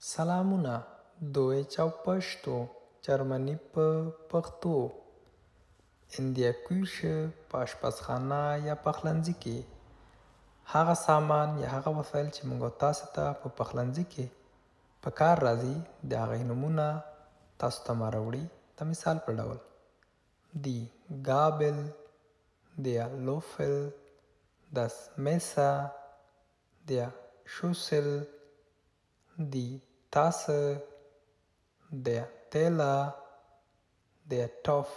سلامونه دویچ او پښتو جرمني په پښتو اندیا کویشه په اشپزخانه یا پخلنځي کې هغه سامان یا هغه وسایل چې موږ تاسو ته په پخلنځي کې په کار راځي د هغې نومونه تاسو ته ما راوړي د مثال په ډول die Gabel, der Löffel, das Messer, der Schüssel, die Tasse, der Teller, der Topf,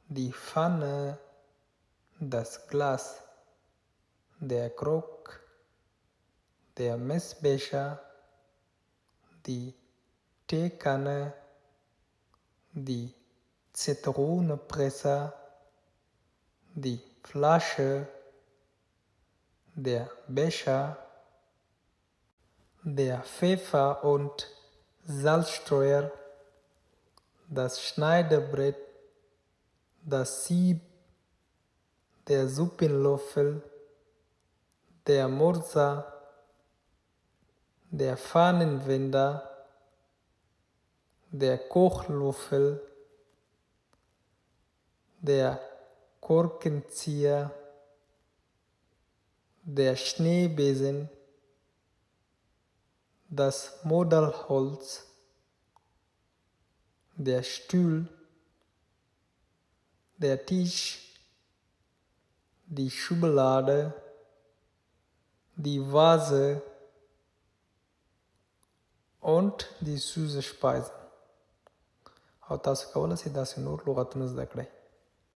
die Pfanne, das Glas, der Krug, der Messbecher, die Teekanne, die Zitronenpresse, die Flasche, der Becher, der Pfeffer- und Salzstreuer, das Schneidebrett, das Sieb, der Suppenlöffel, der Mörser, der Pfannenwender, der Kochlöffel, der Korkenzieher, der Schneebesen, das Modellholz, der Stuhl, der Tisch, die Schublade, die Vase und die süße Speisen. او تاسو کولی شئ داسې نور لغتونه زده کړئ.